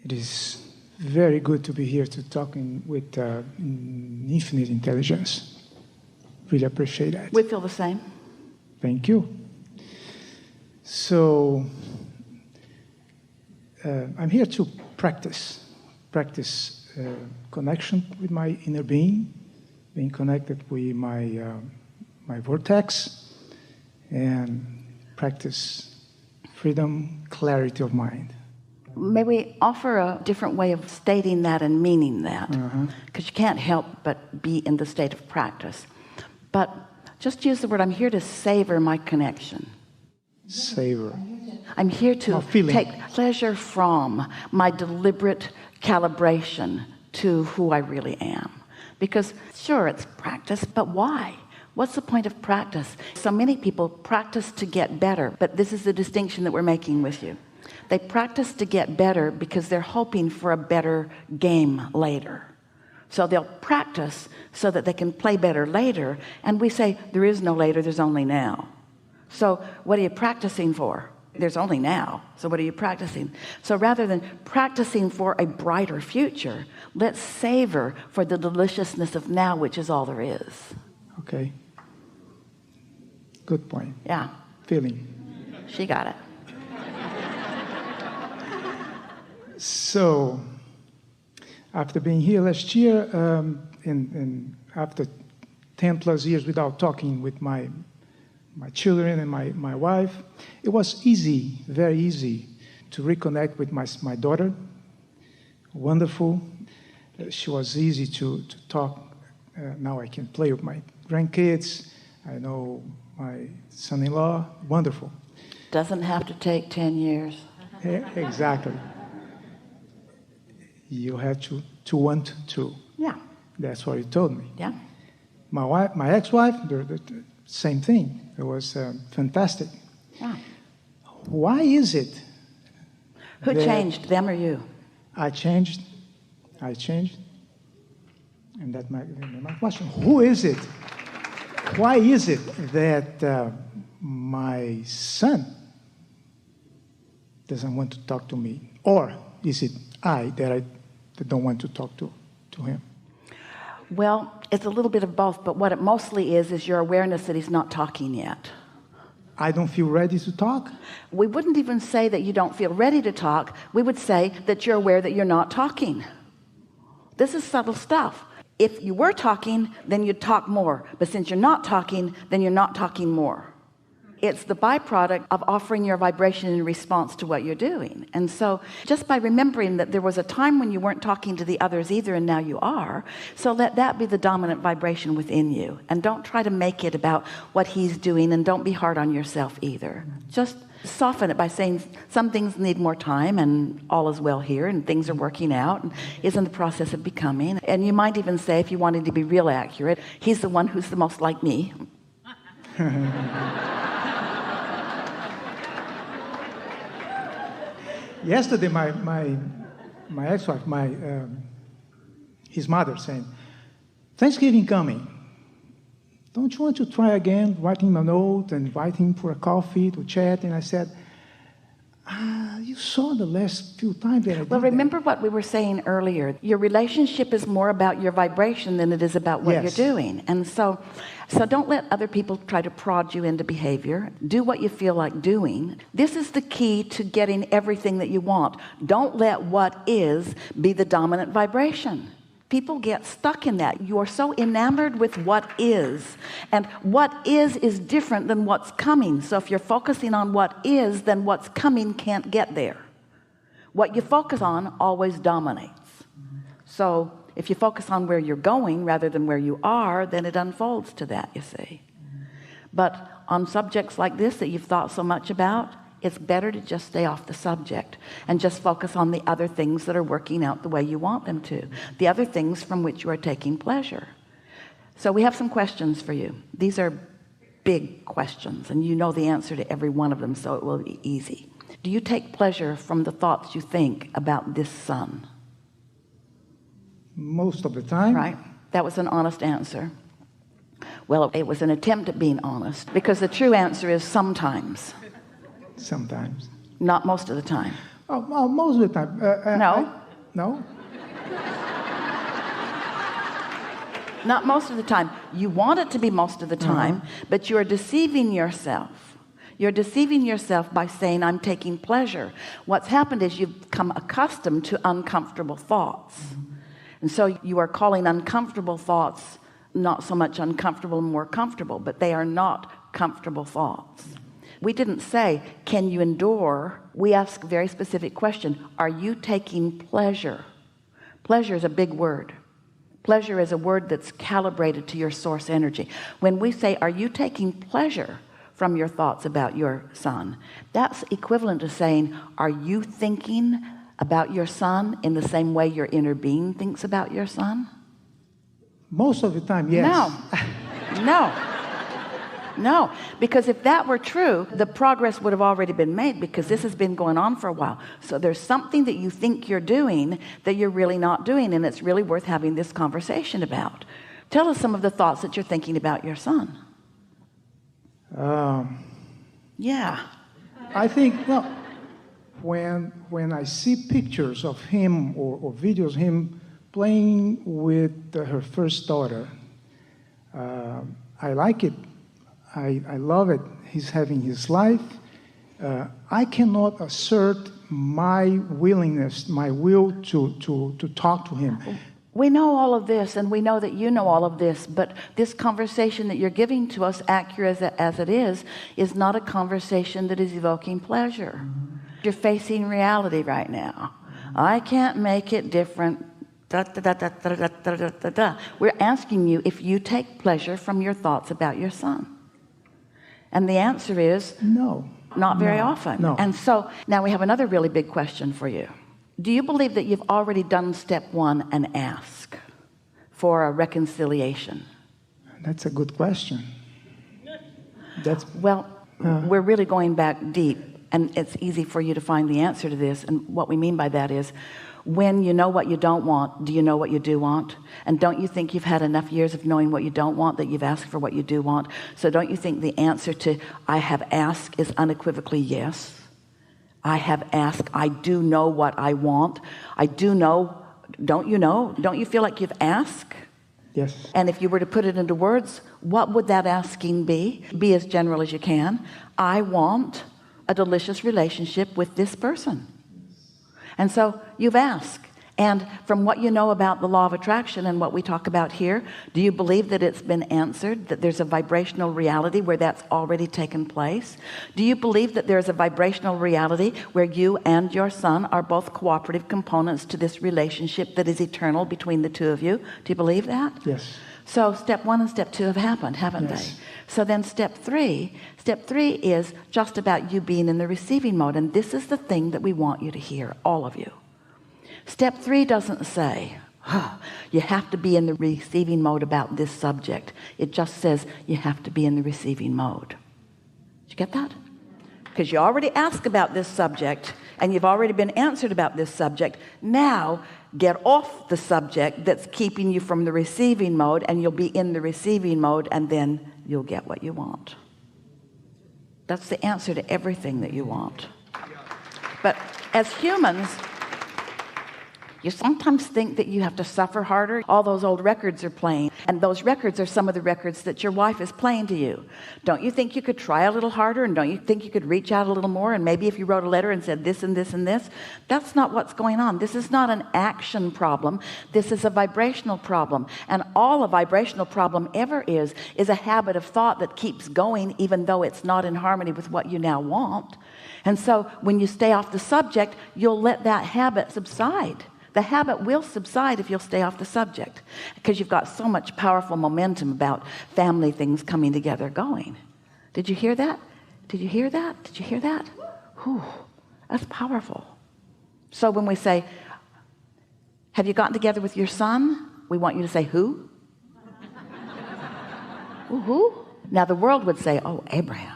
It is very good to be here to talking with infinite intelligence. Really appreciate that. We feel the same. Thank you. So, I'm here to practice connection with my inner being connected with my vortex, and practice freedom, clarity of mind. May we offer a different way of stating that and meaning that? Because you can't help but be in the state of practice. But just use the word, I'm here to savor my connection. Savor. I'm here to take pleasure from my deliberate calibration to who I really am. Because sure, it's practice, but why? What's the point of practice? So many people practice to get better, but this is the distinction that we're making with you. They practice to get better because they're hoping for a better game later. So they'll practice so that they can play better later. And we say, there is no later, there's only now. So what are you practicing for? There's only now. So what are you practicing? So rather than practicing for a brighter future, let's savor for the deliciousness of now, which is all there is. Okay. Good point. Yeah. Feeling. She got it. So, after being here last year, and after 10 plus years without talking with my children and my wife, it was easy, very easy, to reconnect with my daughter. Wonderful. She was easy to talk. Now I can play with my grandkids. I know my son-in-law. Wonderful. Doesn't have to take 10 years. Yeah, exactly. You have to want to. Yeah. That's what you told me. Yeah. My ex-wife, the same thing. It was fantastic. Yeah. Why is it? Who changed, them or you? I changed. And that's my question. Who is it? Why is it that my son doesn't want to talk to me? Or is it I that don't want to talk to him? Well, it's a little bit of both, but what it mostly is your awareness that he's not talking yet. I don't feel ready to talk? We wouldn't even say that you don't feel ready to talk. We would say that you're aware that you're not talking. This is subtle stuff. If you were talking, then you'd talk more. But since you're not talking, then you're not talking more. It's the byproduct of offering your vibration in response to what you're doing. And so just by remembering that there was a time when you weren't talking to the others either, and now you are, so let that be the dominant vibration within you. And don't try to make it about what he's doing, and don't be hard on yourself either. Just soften it by saying some things need more time, and all is well here, and things are working out, and is in the process of becoming. And you might even say, if you wanted to be real accurate, he's the one who's the most like me. Yesterday, my ex-wife, his mother, saying, Thanksgiving coming. Don't you want to try again, write him a note and invite him for a coffee to chat? And I said, you saw the last few times that I did. Well, remember what we were saying earlier. Your relationship is more about your vibration than it is about what you're doing. And so don't let other people try to prod you into behavior. Do what you feel like doing. This is the key to getting everything that you want. Don't let what is be the dominant vibration. People get stuck in that. You are so enamored with what is, and what is different than what's coming. So if you're focusing on what is, then what's coming can't get there. What you focus on always dominates. So if you focus on where you're going rather than where you are, then it unfolds to that, you see. But on subjects like this that you've thought so much about, it's better to just stay off the subject and just focus on the other things that are working out the way you want them to, the other things from which you are taking pleasure. So we have some questions for you. These are big questions, and you know the answer to every one of them, so it will be easy. Do you take pleasure from the thoughts you think about this son? Most of the time. Right. That was an honest answer. Well, it was an attempt at being honest, because the true answer is sometimes. Sometimes. Not most of the time. Oh, most of the time. No. No? Not most of the time. You want it to be most of the time, but you're deceiving yourself. You're deceiving yourself by saying, I'm taking pleasure. What's happened is you've become accustomed to uncomfortable thoughts. And so you are calling uncomfortable thoughts not so much uncomfortable and more comfortable, but they are not comfortable thoughts. We didn't say, can you endure? We ask a very specific question. Are you taking pleasure? Pleasure is a big word. Pleasure is a word that's calibrated to your source energy. When we say, are you taking pleasure from your thoughts about your son? That's equivalent to saying, are you thinking about your son in the same way your inner being thinks about your son? Most of the time, yes. No, because if that were true, the progress would have already been made, because this has been going on for a while. So there's something that you think you're doing that you're really not doing, and it's really worth having this conversation about. Tell us some of the thoughts that you're thinking about your son. Yeah. I think, well, when I see pictures of him or videos of him playing with her first daughter, I like it. I love it. He's having his life. I cannot assert my willingness, my will to talk to him. We know all of this, and we know that you know all of this, but this conversation that you're giving to us, accurate as it is not a conversation that is evoking pleasure. You're facing reality right now. I can't make it different. We're asking you if you take pleasure from your thoughts about your son. And the answer is no. Not very often. No. And so now we have another really big question for you. Do you believe that you've already done step one and ask for a reconciliation? That's a good question. We're really going back deep, and it's easy for you to find the answer to this. And what we mean by that is, when you know what you don't want, do you know what you do want? And don't you think you've had enough years of knowing what you don't want that you've asked for what you do want? So don't you think the answer to I have asked is unequivocally yes? I have asked. I do know what I want. I do know. Don't you know? Don't you feel like you've asked? Yes. And if you were to put it into words, what would that asking be? Be as general as you can. I want a delicious relationship with this person. And so you've asked. And from what you know about the law of attraction and what we talk about here, do you believe that it's been answered, that there's a vibrational reality where that's already taken place? Do you believe that there's a vibrational reality where you and your son are both cooperative components to this relationship that is eternal between the two of you? Do you believe that? Yes. So step one and step two have happened, haven't they? So then step three is just about you being in the receiving mode. And this is the thing that we want you to hear, all of you. Step three doesn't say, you have to be in the receiving mode about this subject. It just says you have to be in the receiving mode. Did you get that? Because you already asked about this subject and you've already been answered about this subject. Now get off the subject that's keeping you from the receiving mode, and you'll be in the receiving mode, and then you'll get what you want. That's the answer to everything that you want. But as humans, you sometimes think that you have to suffer harder. All those old records are playing, and those records are some of the records that your wife is playing to you. Don't you think you could try a little harder, and don't you think you could reach out a little more, and maybe if you wrote a letter and said this and this and this? That's not what's going on. This is not an action problem. This is a vibrational problem, and all a vibrational problem ever is a habit of thought that keeps going even though it's not in harmony with what you now want. And so when you stay off the subject, you'll let that habit subside. The habit will subside if you'll stay off the subject, because you've got so much powerful momentum about family things coming together going. Did you hear that? Did you hear that? Did you hear that? Whew, that's powerful. So when we say, have you gotten together with your son? We want you to say, who? Who? Now the world would say, oh, Abraham,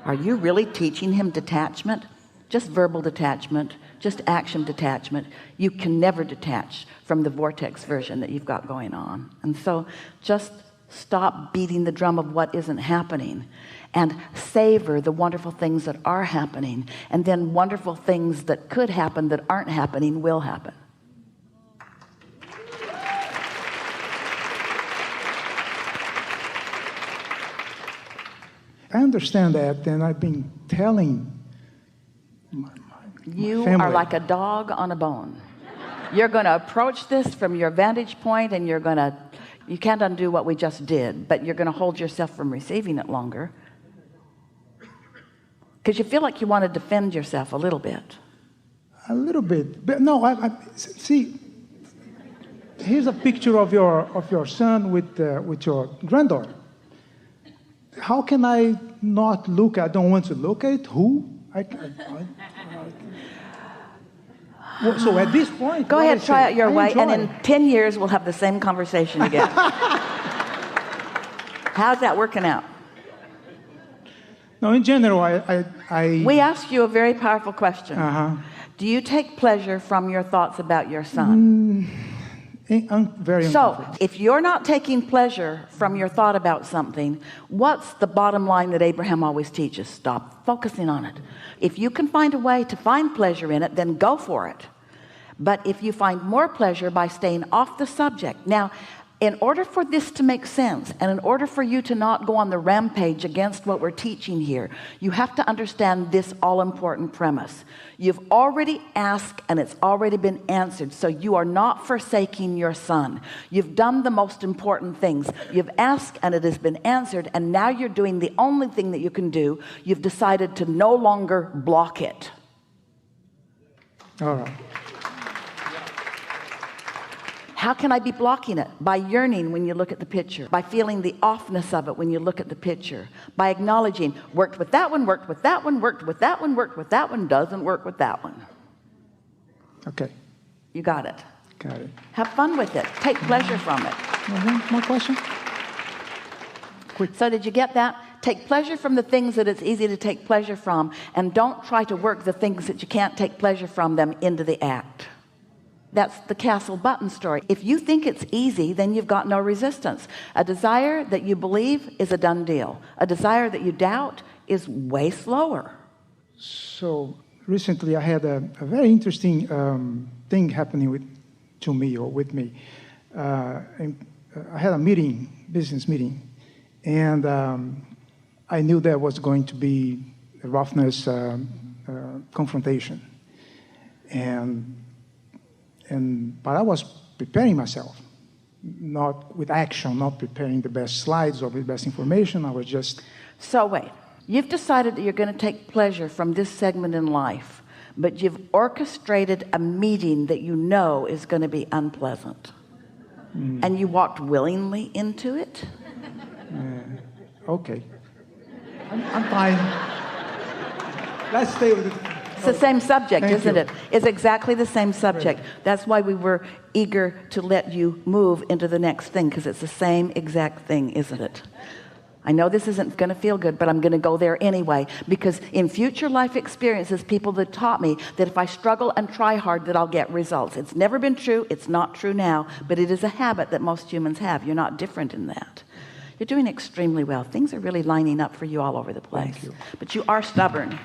are you really teaching him detachment? Just verbal detachment, just action detachment. You can never detach from the vortex version that you've got going on. And so just stop beating the drum of what isn't happening and savor the wonderful things that are happening, and then wonderful things that could happen that aren't happening will happen. I understand that, and I've been telling my you family. are like a dog on a bone. You're going to approach this from your vantage point, and you can't undo what we just did, but you're going to hold yourself from receiving it longer because you feel like you want to defend yourself a little bit. A little bit, but no. I see. Here's a picture of your son with your granddaughter. How can I not look? I don't want to look at it. Who? So at this point, go ahead, try it your way, enjoy. and in 10 years we'll have the same conversation again. How's that working out? No, in general, we asked you a very powerful question. Do you take pleasure from your thoughts about your son? Very so if you're not taking pleasure from your thought about something, what's the bottom line that Abraham always teaches? Stop focusing on it. If you can find a way to find pleasure in it, then go for it. But if you find more pleasure by staying off the subject. Now, in order for this to make sense, and in order for you to not go on the rampage against what we're teaching here, you have to understand this all-important premise. You've already asked, and it's already been answered, so you are not forsaking your son. You've done the most important things. You've asked, and it has been answered, and now you're doing the only thing that you can do. You've decided to no longer block it. All right. How can I be blocking it? By yearning when you look at the picture, by feeling the offness of it when you look at the picture, by acknowledging worked with that one, worked with that one, worked with that one, worked with that one, doesn't work with that one. Okay. You got it. Got it. Have fun with it. Take pleasure from it. More question? Quick. So did you get that? Take pleasure from the things that it's easy to take pleasure from, and don't try to work the things that you can't take pleasure from them into the act. That's the Castle Button story. If you think it's easy, then you've got no resistance. A desire that you believe is a done deal. A desire that you doubt is way slower. So recently I had a very interesting thing happening to me. I had a business meeting, and I knew there was going to be a roughness confrontation. But I was preparing myself, not with action, not preparing the best slides or the best information. I was just... So wait, you've decided that you're going to take pleasure from this segment in life, but you've orchestrated a meeting that you know is going to be unpleasant. And you walked willingly into it? Okay. I'm fine. Let's stay with it. It's the same subject, isn't it? It's exactly the same subject. Right. That's why we were eager to let you move into the next thing, because it's the same exact thing, isn't it? I know this isn't going to feel good, but I'm going to go there anyway, because in future life experiences, people that taught me that if I struggle and try hard, that I'll get results. It's never been true. It's not true now, but it is a habit that most humans have. You're not different in that. You're doing extremely well. Things are really lining up for you all over the place. Thank you. But you are stubborn.